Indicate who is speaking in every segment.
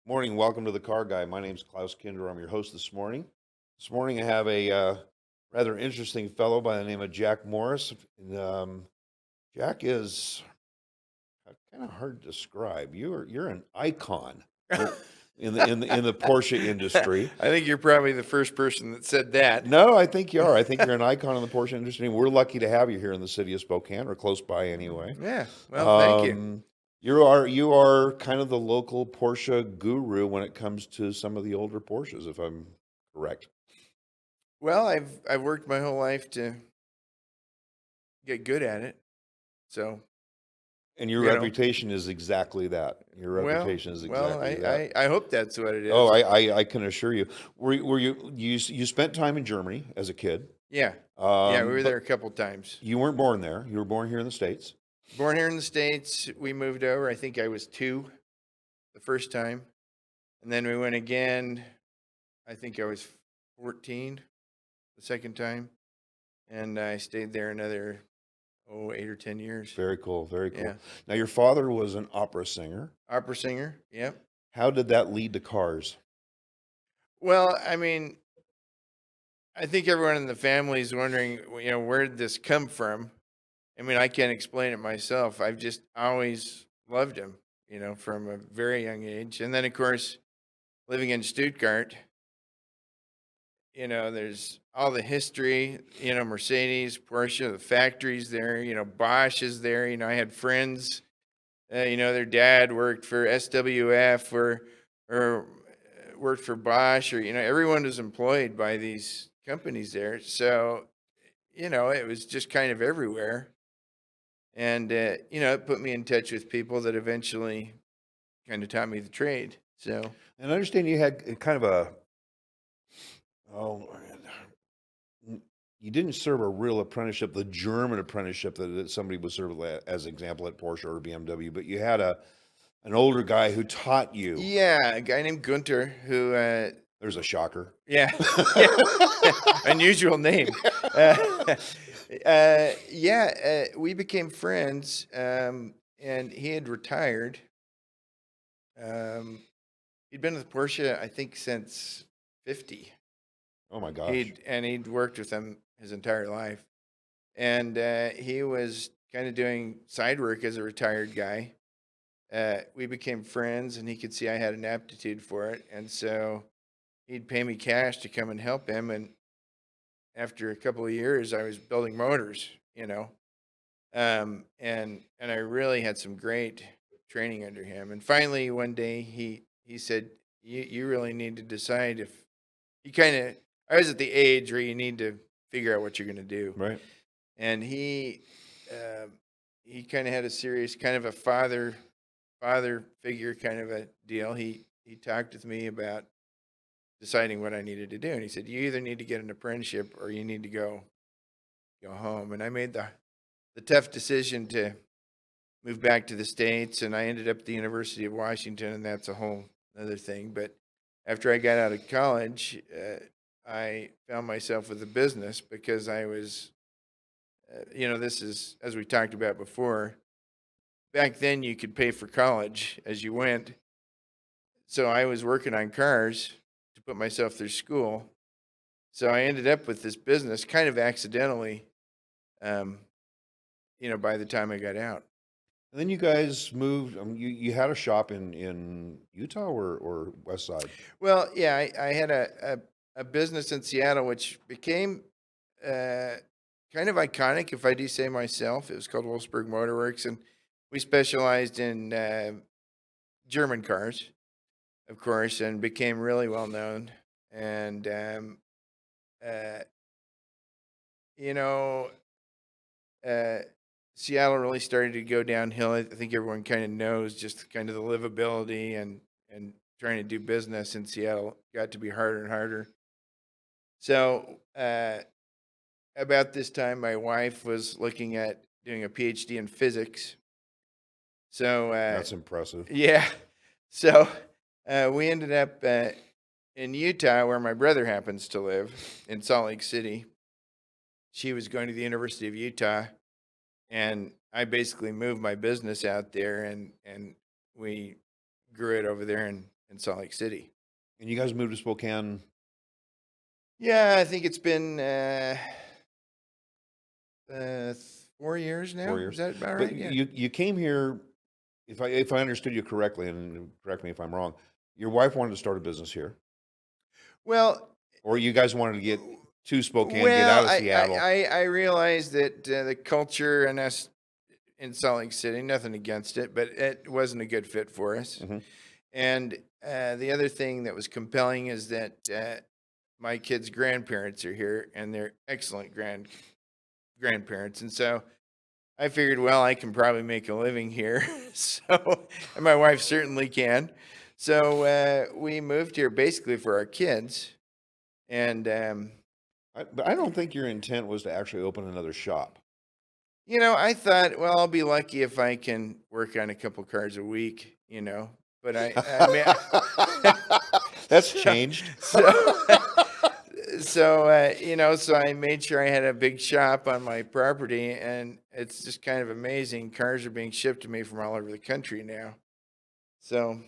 Speaker 1: Morning, welcome to the Car Guy. My name's Klaus Kinder. I'm your host this morning. This morning I have a rather interesting fellow by the name of Jack Morris. And, Jack is kind of hard to describe. You're an icon
Speaker 2: I
Speaker 1: in in the Porsche industry.
Speaker 2: think you're probably the first person that said that.
Speaker 1: No, I think you are. I think you're an icon in the Porsche industry. And we're lucky to have you here in the city of Spokane, or close by anyway.
Speaker 2: Yeah, well, thank you.
Speaker 1: Um, you are kind of the local Porsche guru when it comes to some of the older Porsches, if I'm correct.
Speaker 2: Well, I've worked my whole life to get good at it. So,
Speaker 1: And your
Speaker 2: you know,
Speaker 1: reputation is exactly that. Your
Speaker 2: well,
Speaker 1: reputation is
Speaker 2: well,
Speaker 1: exactly that.
Speaker 2: I hope that's what it
Speaker 1: Oh,
Speaker 2: is.
Speaker 1: I can assure you. You spent time in Germany as a kid,
Speaker 2: Yeah. Yeah, we were
Speaker 1: but
Speaker 2: there a couple times.
Speaker 1: you weren't born there. You were born here in the States.
Speaker 2: Born here in the States, we moved over. I think I was 2 the first time. And then we went again. I think I was 14 the second time. And I stayed there another 8 or 10 years.
Speaker 1: Very cool. Very
Speaker 2: Yeah.
Speaker 1: cool. Now, your father was an opera singer.
Speaker 2: Opera singer. Yep.
Speaker 1: How did that lead to cars?
Speaker 2: Well, I mean, I think everyone in the family is wondering, where did this come from? I mean, I can't explain it myself. I've just always loved him, from a very young age. And then, of course, living in Stuttgart, there's all the history, Mercedes, Porsche, the factories there, Bosch is there. I had friends, their dad worked for SWF or worked for Bosch, or, everyone was employed by these companies there. So, it was just kind of everywhere. And, it put me in touch with people that eventually kind of taught me the trade. So,
Speaker 1: And I understand you had kind of a, oh, you didn't serve a real apprenticeship, the German apprenticeship that somebody would serve as example at Porsche or BMW, but you had an older guy who taught you.
Speaker 2: yeah, a guy named Gunter who,
Speaker 1: There's a shocker.
Speaker 2: yeah, yeah, unusual name. Yeah, we became friends, and he had retired. Um, he'd been with Porsche, I think, since 50.
Speaker 1: Oh my gosh.
Speaker 2: He'd worked with them his entire life, and he was kind of doing side work as a retired guy. We became friends, and he could see I had an aptitude for it, and so he'd pay me cash to come and help him. And after a couple of years, I was building motors, and I really had some great training under him. And finally, one day, he said, "You really need to decide if you kind of." I was at the age where you need to figure out what you're going to do,
Speaker 1: Right.
Speaker 2: and um, he kind of had a serious kind of a father figure kind of a deal. He talked with me about deciding what I needed to do, and he said, "You either need to get an apprenticeship or you need to go home." And I made the tough decision to move back to the States, and I ended up at the University of Washington, and that's a whole other thing. But after I got out of college, I found myself with a business because I was, this is, as we talked about before, back then you could pay for college as you went. So I was working on cars to put myself through school. So I ended up with this business kind of accidentally, um, by the time I got out.
Speaker 1: And then you guys moved. You had a shop in Utah or West Side.
Speaker 2: Well, yeah, I had a business in Seattle, which became uh, kind of iconic, if I do say myself. It was called Wolfsburg Motorworks, and we specialized in German cars, of course, and became really well known. And uh, you know, uh, Seattle really started to go downhill. I think everyone kind of knows just kind of the livability and trying to do business in Seattle got to be harder and harder. So about this time, my wife was looking at doing a PhD in physics. So
Speaker 1: That's impressive.
Speaker 2: yeah, so we ended up in Utah, where my brother happens to live in Salt Lake City. She was going to the University of Utah, and I basically moved my business out there, and we grew it over there, and in Salt Lake City.
Speaker 1: And you guys moved to Spokane.
Speaker 2: Yeah, I think it's been 4 years now.
Speaker 1: 4 years.
Speaker 2: Is that about
Speaker 1: But
Speaker 2: right? Yeah.
Speaker 1: you came here, if I understood you correctly, and correct me if I'm wrong, your wife wanted to start a business here,
Speaker 2: Well,
Speaker 1: or you guys wanted to get to Spokane, get
Speaker 2: well,
Speaker 1: out of Seattle.
Speaker 2: I realized that the culture and us in Salt Lake City, nothing against it, but it wasn't a good fit for us.
Speaker 1: Mhm.
Speaker 2: And the other thing that was compelling is that my kids' grandparents are here, and they're excellent grandparents. And so I figured, well, I can probably make a living here. So, and my wife certainly can. So we moved here basically for our kids. And,
Speaker 1: But I don't think your intent was to actually open another shop.
Speaker 2: you know, I thought, well, I'll be lucky if I can work on a couple cars a week, you know. But I mean,
Speaker 1: That's
Speaker 2: so,
Speaker 1: changed.
Speaker 2: you know, so I made sure I had a big shop on my property, and it's just kind of amazing. Cars are being shipped to me from all over the country now. So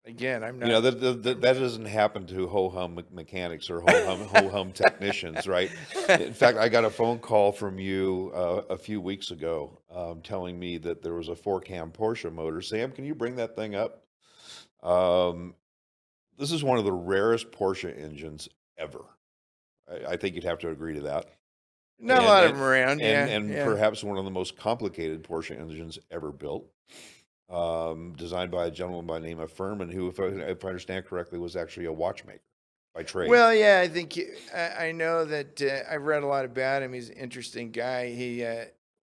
Speaker 2: again, I'm
Speaker 1: You know,
Speaker 2: not.
Speaker 1: that doesn't happen to ho-hum mechanics or ho-hum technicians, right? In fact, I got a phone call from you a few weeks ago telling me that there was a four-cam Porsche motor. Sam, can you bring that thing up? This is one of the rarest Porsche engines ever. I think you'd have to agree to that.
Speaker 2: Not a lot of them around. Yeah,
Speaker 1: And
Speaker 2: yeah.
Speaker 1: perhaps one of the most complicated Porsche engines ever built. Designed by a gentleman by the name of Furman, who, if I understand correctly, was actually a watchmaker by trade.
Speaker 2: Well, yeah, I think I know that I've read a lot about him. He's an interesting guy. He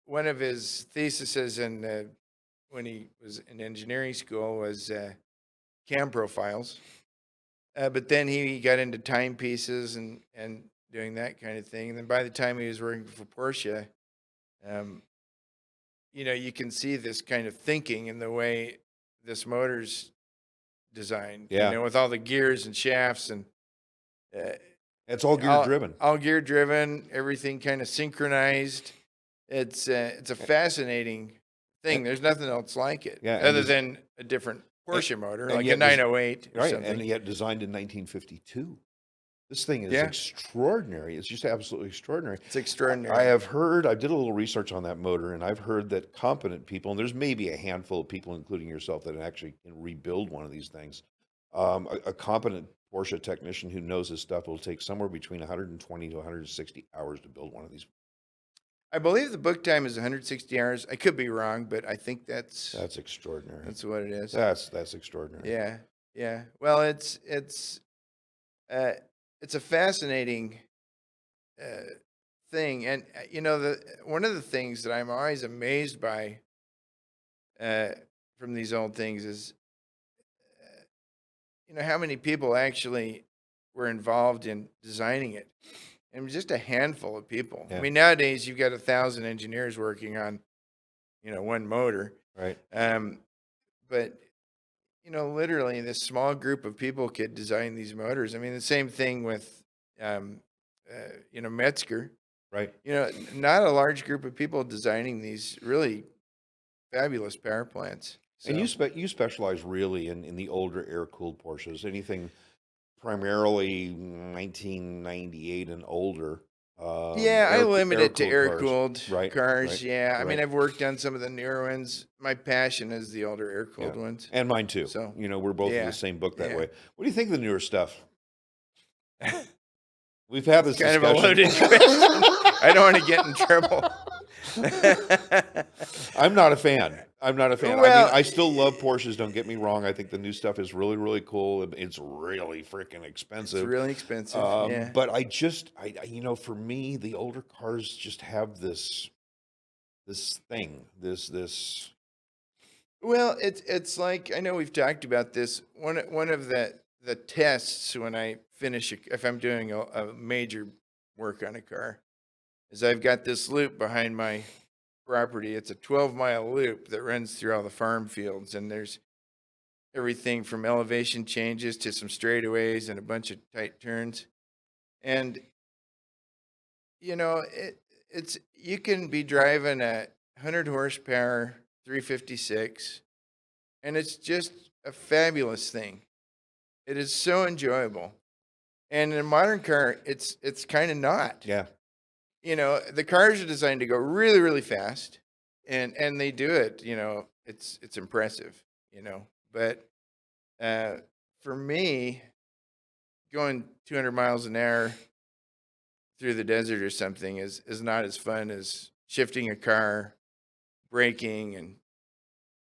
Speaker 2: one of his theses in when he was in engineering school was cam profiles. But then he got into timepieces and doing that kind of thing. And then by the time he was working for Porsche, um, you know, you can see this kind of thinking in the way this motor's designed. You
Speaker 1: Yeah.
Speaker 2: know, with all the gears and shafts and uh,
Speaker 1: It's all gear driven.
Speaker 2: all gear driven, everything kind of synchronized. It's a fascinating thing. There's nothing else like it,
Speaker 1: Yeah, and
Speaker 2: other
Speaker 1: des-
Speaker 2: than a different Porsche motor,
Speaker 1: and
Speaker 2: like a
Speaker 1: yet des-
Speaker 2: 908 or
Speaker 1: Right,
Speaker 2: something.
Speaker 1: and yet designed in 1952. This thing is
Speaker 2: Yeah.
Speaker 1: extraordinary. It's just absolutely extraordinary.
Speaker 2: It's extraordinary.
Speaker 1: I have heard, I did a little research on that motor, and I've heard that competent people, and there's maybe a handful of people, including yourself, that actually can rebuild one of these things. A competent Porsche technician who knows his stuff will take somewhere between 120 to 160 hours to build one of these.
Speaker 2: I believe the book time is 160 hours. I could be wrong, but I think that's
Speaker 1: Extraordinary.
Speaker 2: that's what it is.
Speaker 1: That's extraordinary.
Speaker 2: Yeah, yeah. Well, it's a fascinating thing, and you know, the one of the things that I'm always amazed by from these old things is, you know, how many people actually were involved in designing it. And it was just a handful of people.
Speaker 1: Yeah.
Speaker 2: I mean, nowadays you've got 1,000 engineers working on, you know, one motor.
Speaker 1: Right.
Speaker 2: But you know, literally this small group of people could design these motors. I mean, the same thing with, you know, Metzger.
Speaker 1: Right.
Speaker 2: You know, not a large group of people designing these really fabulous power plants.
Speaker 1: And
Speaker 2: So,
Speaker 1: you specialize really in the older air-cooled Porsches, anything primarily 1998 and older.
Speaker 2: yeah, I limit it to
Speaker 1: air-cooled
Speaker 2: air-cooled
Speaker 1: Right,
Speaker 2: cars.
Speaker 1: right,
Speaker 2: Yeah, I mean,
Speaker 1: right.
Speaker 2: I've worked on some of the newer ones. My passion is the older air-cooled
Speaker 1: Yeah.
Speaker 2: ones.
Speaker 1: And mine too.
Speaker 2: So,
Speaker 1: You know, we're both in
Speaker 2: yeah,
Speaker 1: the same book that
Speaker 2: yeah.
Speaker 1: way. What do you think of the newer stuff? We've had this
Speaker 2: Kind of a
Speaker 1: discussion.
Speaker 2: loaded question. I don't want to get in trouble.
Speaker 1: I'm not a fan. I'm not a fan. I
Speaker 2: Well,
Speaker 1: mean, I still love Porsches. Don't get me wrong. I think the new stuff is really, really cool. It's really freaking
Speaker 2: It's
Speaker 1: expensive.
Speaker 2: really expensive. Yeah.
Speaker 1: But you know, for me, the older cars just have this thing, this.
Speaker 2: Well, it's like, I know we've talked about this. One of the tests when I finish if I'm doing a major work on a car is I've got this loop behind my property. It's a 12-mile loop that runs through all the farm fields, and there's everything from elevation changes to some straightaways and a bunch of tight turns. And you know, it's you can be driving a 100 horsepower 356, and it's just a fabulous thing. It is so enjoyable. And in a modern car, it's kind of not.
Speaker 1: Yeah.
Speaker 2: You know, the cars are designed to go really, really fast, and they do it. You know, it's impressive. You know, but uh, for me, going 200 miles an hour through the desert or something is not as fun as shifting a car, braking, and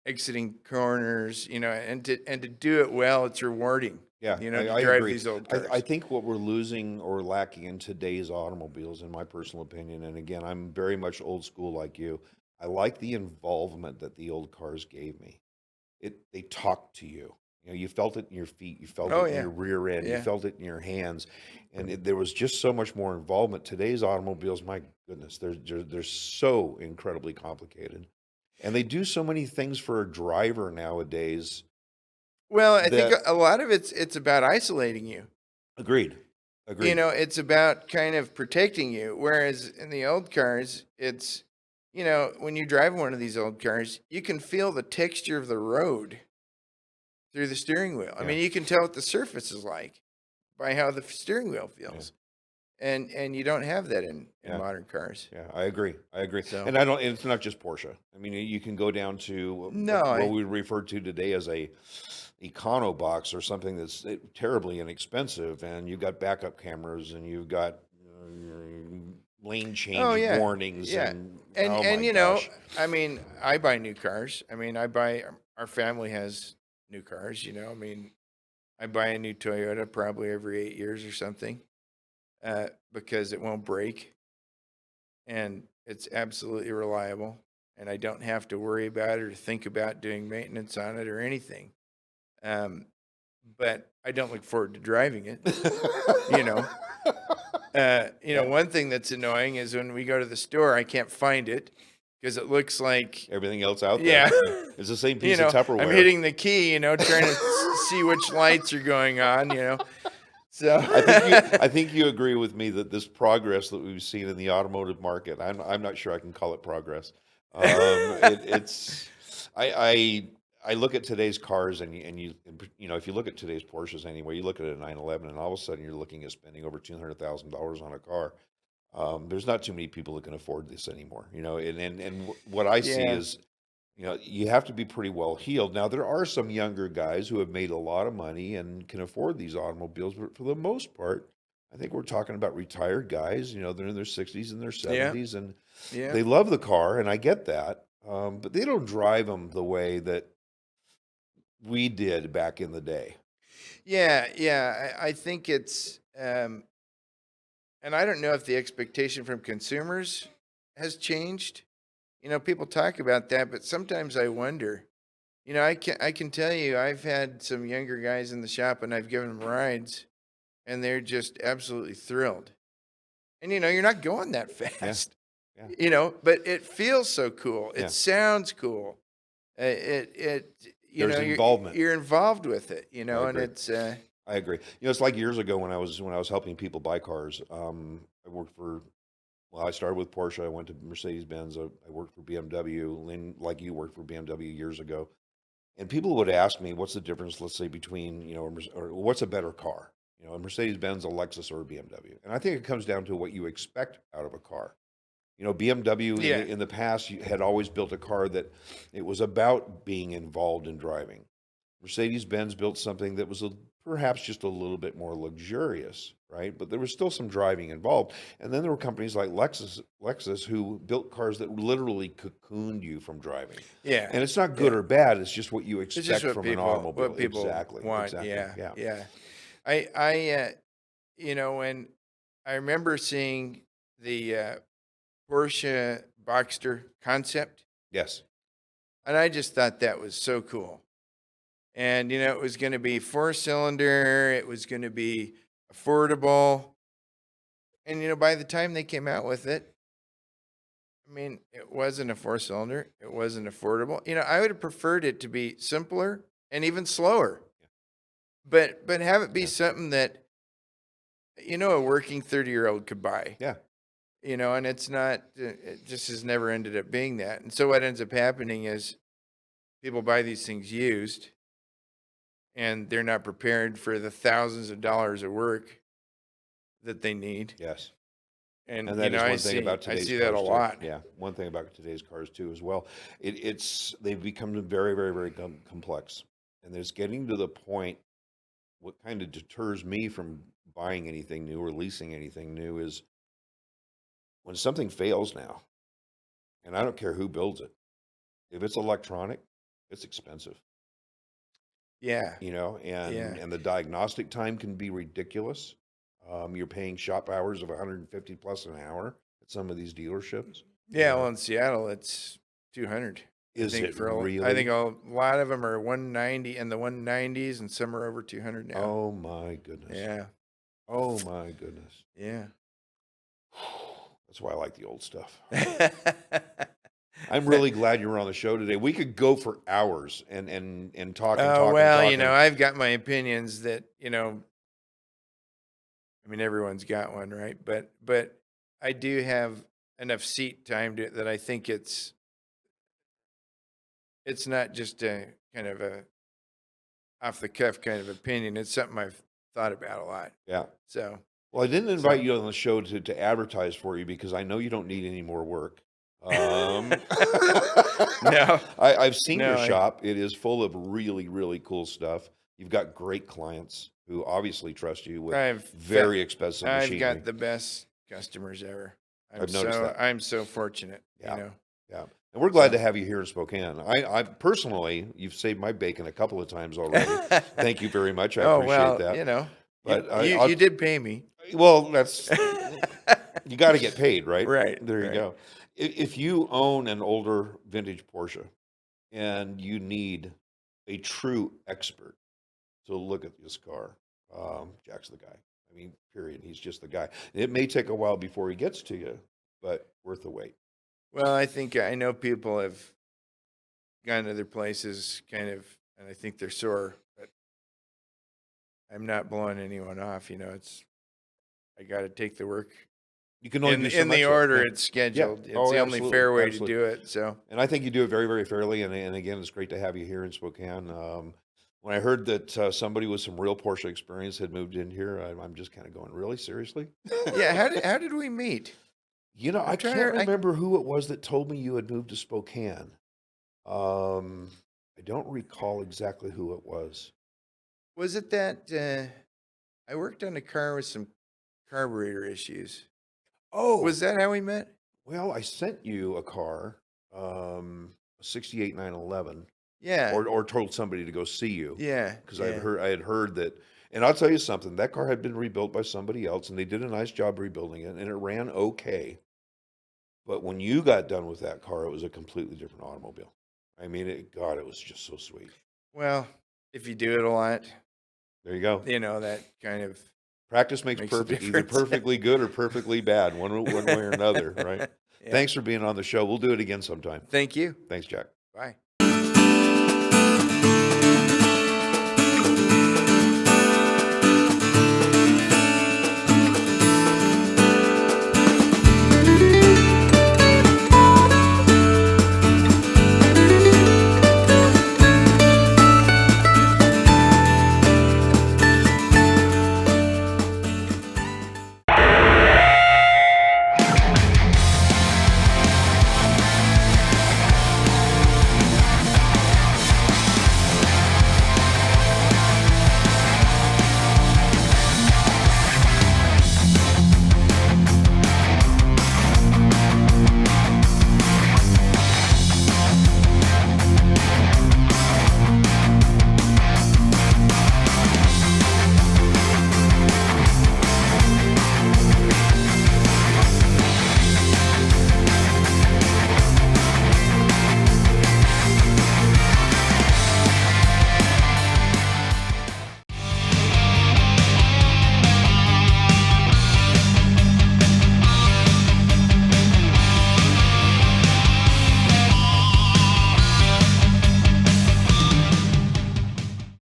Speaker 2: exiting corners. You know, and to do it well, it's rewarding.
Speaker 1: Yeah,
Speaker 2: You know, to
Speaker 1: I
Speaker 2: drive
Speaker 1: agree.
Speaker 2: these old
Speaker 1: I
Speaker 2: cars.
Speaker 1: think what we're losing or lacking in today's automobiles, in my personal opinion, and again, I'm very much old school like you. I like the involvement that the old cars gave me. They talked to you. You know, you felt it in your feet, you felt
Speaker 2: Oh
Speaker 1: it in
Speaker 2: yeah,
Speaker 1: your rear end, you
Speaker 2: yeah.
Speaker 1: felt it in your hands, and there was just so much more involvement. Today's automobiles, my goodness, they're so incredibly complicated, and they do so many things for a driver nowadays
Speaker 2: Well, I think
Speaker 1: that
Speaker 2: a lot of it's about isolating you.
Speaker 1: agreed,
Speaker 2: You
Speaker 1: agreed.
Speaker 2: know, it's about kind of protecting you. Whereas in the old cars, it's, you know, when you drive one of these old cars, you can feel the texture of the road through the steering wheel. I
Speaker 1: Yeah,
Speaker 2: mean, you can tell what the surface is like by how the steering wheel
Speaker 1: yeah.
Speaker 2: feels. And you don't have that in
Speaker 1: Yeah,
Speaker 2: modern cars.
Speaker 1: yeah, I agree. I agree.
Speaker 2: So,
Speaker 1: And I don't, and it's not just Porsche. I mean, you can go down to
Speaker 2: no,
Speaker 1: what we refer to today as a econo box or something that's terribly inexpensive, and you've got backup cameras and you've got lane
Speaker 2: oh
Speaker 1: change
Speaker 2: yeah.
Speaker 1: warnings
Speaker 2: Yeah.
Speaker 1: and
Speaker 2: And
Speaker 1: oh my
Speaker 2: and you know,
Speaker 1: gosh.
Speaker 2: I mean, I buy new cars. I mean, I buy our family has new cars, you know. I mean, I buy a new Toyota probably every 8 years or something, because it won't break and it's absolutely reliable, and I don't have to worry about it or think about doing maintenance on it or anything. Um, but I don't look forward to driving it. You know,
Speaker 1: Yeah,
Speaker 2: one thing that's annoying is when we go to the store, I can't find it because it looks like,
Speaker 1: everything else out there.
Speaker 2: yeah,
Speaker 1: Yeah. It's the same piece of
Speaker 2: I'm
Speaker 1: Tupperware.
Speaker 2: hitting the key, trying to see which lights are going on. So,
Speaker 1: I think you agree with me that this progress that we've seen in the automotive market, I'm not sure I can call it progress. It's I look at today's cars and you know, if you look at today's Porsches anyway, you look at a 911 and all of a sudden you're looking at spending over $200,000 on a car. There's not too many people that can afford this anymore, you know, and what I see
Speaker 2: yeah,
Speaker 1: is, you know, you have to be pretty well heeled. Now, there are some younger guys who have made a lot of money and can afford these automobiles, but for the most part, I think we're talking about retired guys. You know, they're in their 60s and their
Speaker 2: yeah,
Speaker 1: 70s, and
Speaker 2: yeah.
Speaker 1: they love the car, and I get that. But they don't drive them the way that we did back in the day.
Speaker 2: Yeah, yeah. I think it's, and I don't know if the expectation from consumers has changed. People talk about that, but sometimes I wonder. I can tell you, I've had some younger guys in the shop, and I've given them rides, and they're just absolutely thrilled. And you're not going that
Speaker 1: Yeah,
Speaker 2: fast.
Speaker 1: yeah,
Speaker 2: But it feels so cool. It
Speaker 1: yeah.
Speaker 2: sounds cool. It
Speaker 1: There's
Speaker 2: you're
Speaker 1: involvement.
Speaker 2: you're involved with it.
Speaker 1: I
Speaker 2: And
Speaker 1: agree.
Speaker 2: it's
Speaker 1: I agree. You know, it's like years ago when I was helping people buy cars. I worked for Well, I started with Porsche. I went to Mercedes Benz. I worked for BMW. Lynn, like you, worked for BMW years ago. And people would ask me, "What's the difference? Let's say between or what's a better car? You know, a Mercedes Benz, a Lexus, or a BMW?" And I think it comes down to what you expect out of a car. You know, BMW in
Speaker 2: yeah,
Speaker 1: the past had always built a car that it was about being involved in driving. Mercedes-Benz built something that was perhaps just a little bit more luxurious, right? But there was still some driving involved. And then there were companies like Lexus who built cars that literally cocooned you from driving.
Speaker 2: yeah,
Speaker 1: And it's not good
Speaker 2: yeah.
Speaker 1: or bad, it's just what you
Speaker 2: It's just
Speaker 1: expect from an automobile.
Speaker 2: what people
Speaker 1: Exactly,
Speaker 2: want.
Speaker 1: exactly.
Speaker 2: Yeah,
Speaker 1: Yeah.
Speaker 2: yeah. When I remember seeing the Porsche Boxster concept,
Speaker 1: Yes.
Speaker 2: and I just thought that was so cool. And it was going to be four-cylinder. It was going to be affordable. And by the time they came out with it, I mean, it wasn't a four-cylinder. It wasn't affordable. I would have preferred it to be simpler and even slower. But have it be
Speaker 1: Yeah.
Speaker 2: something that a working 30-year-old could buy.
Speaker 1: Yeah.
Speaker 2: And it's not. It just has never ended up being that. And so what ends up happening is people buy these things used, and they're not prepared for the thousands of dollars of work that they need.
Speaker 1: Yes.
Speaker 2: And,
Speaker 1: And that is
Speaker 2: I
Speaker 1: one thing about
Speaker 2: I
Speaker 1: today's
Speaker 2: see that a
Speaker 1: cars too.
Speaker 2: lot.
Speaker 1: Yeah, one thing about today's cars too as well. They've become very, very, very complex, and it's getting to the point. What kind of deters me from buying anything new or leasing anything new is when something fails now, and I don't care who builds it. If it's electronic, it's expensive,
Speaker 2: Yeah.
Speaker 1: and
Speaker 2: Yeah.
Speaker 1: the diagnostic time can be ridiculous. You're paying shop hours of 150 plus an hour at some of these dealerships.
Speaker 2: Yeah. Well, in Seattle, it's 200.
Speaker 1: Is it
Speaker 2: I think
Speaker 1: really?
Speaker 2: a lot of them are 190 and the 190s, and some are over 200 now.
Speaker 1: Oh my goodness.
Speaker 2: Yeah.
Speaker 1: Oh my goodness.
Speaker 2: Yeah.
Speaker 1: That's why I like the old stuff. I'm really glad you were on the show today. We could go for hours and talk and
Speaker 2: Oh,
Speaker 1: talk
Speaker 2: well,
Speaker 1: and talk.
Speaker 2: I've got my opinions that, I mean, everyone's got one, right? But I do have enough seat time that I think it's not just a kind of a off the cuff kind of opinion. It's something I've thought about a lot.
Speaker 1: Yeah.
Speaker 2: So,
Speaker 1: Well, I didn't invite you on the show to advertise for you because I know you don't need any more work.
Speaker 2: no,
Speaker 1: I've seen
Speaker 2: No,
Speaker 1: your
Speaker 2: I-
Speaker 1: shop. It is full of really, really cool stuff. You've got great clients who obviously trust you with
Speaker 2: I've
Speaker 1: very expensive
Speaker 2: I've
Speaker 1: machinery.
Speaker 2: got the best customers ever.
Speaker 1: I've noticed that.
Speaker 2: I'm so fortunate.
Speaker 1: Yeah. Yeah. And we're glad
Speaker 2: So-
Speaker 1: to have you here in Spokane. I personally, you've saved my bacon a couple of times already. Thank you very much. I
Speaker 2: Oh,
Speaker 1: appreciate
Speaker 2: well,
Speaker 1: that. But
Speaker 2: you did pay me.
Speaker 1: Well, that's you got to get paid, right?
Speaker 2: Right,
Speaker 1: There you
Speaker 2: right.
Speaker 1: go. If you own an older vintage Porsche and you need a true expert to look at this car, Jack's the guy. I mean, period. He's just the guy. It may take a while before he gets to you, but worth the wait.
Speaker 2: Well, I know people have gone to other places kind of, and I think they're sore, but I'm not blowing anyone off. I got to take the work
Speaker 1: You can only do so
Speaker 2: in
Speaker 1: much
Speaker 2: the
Speaker 1: of it.
Speaker 2: order
Speaker 1: Yeah.
Speaker 2: it's scheduled. It's
Speaker 1: Oh,
Speaker 2: the only
Speaker 1: absolutely,
Speaker 2: fair way
Speaker 1: absolutely.
Speaker 2: to do it. So,
Speaker 1: And I think you do it very, very fairly. And again, it's great to have you here in Spokane. When I heard that somebody with some real Porsche experience had moved in here, I'm just kind of going, really? Seriously?
Speaker 2: yeah, how did we meet?
Speaker 1: I
Speaker 2: trying
Speaker 1: can't
Speaker 2: to- I-
Speaker 1: remember who it was that told me you had moved to Spokane. I don't recall exactly who it was.
Speaker 2: Was it that I worked on a car with some carburetor issues?
Speaker 1: Oh,
Speaker 2: Was that how we met?
Speaker 1: well, I sent you a car, a 68 911,
Speaker 2: Yeah.
Speaker 1: or told somebody to go see you.
Speaker 2: Yeah.
Speaker 1: Because
Speaker 2: yeah.
Speaker 1: I had heard that, and I'll tell you something, that car had been rebuilt by somebody else, and they did a nice job rebuilding it, and it ran okay. But when you got done with that car, it was a completely different automobile. I mean, it was just so sweet.
Speaker 2: Well, if you do it a lot,
Speaker 1: There you go.
Speaker 2: that kind of
Speaker 1: Practice makes
Speaker 2: Makes a
Speaker 1: perfect, either
Speaker 2: difference.
Speaker 1: perfectly good or perfectly bad, one way or another, right?
Speaker 2: Yeah.
Speaker 1: Thanks for being on the show. We'll do it again sometime.
Speaker 2: Thank you.
Speaker 1: Thanks, Jack.
Speaker 2: Bye.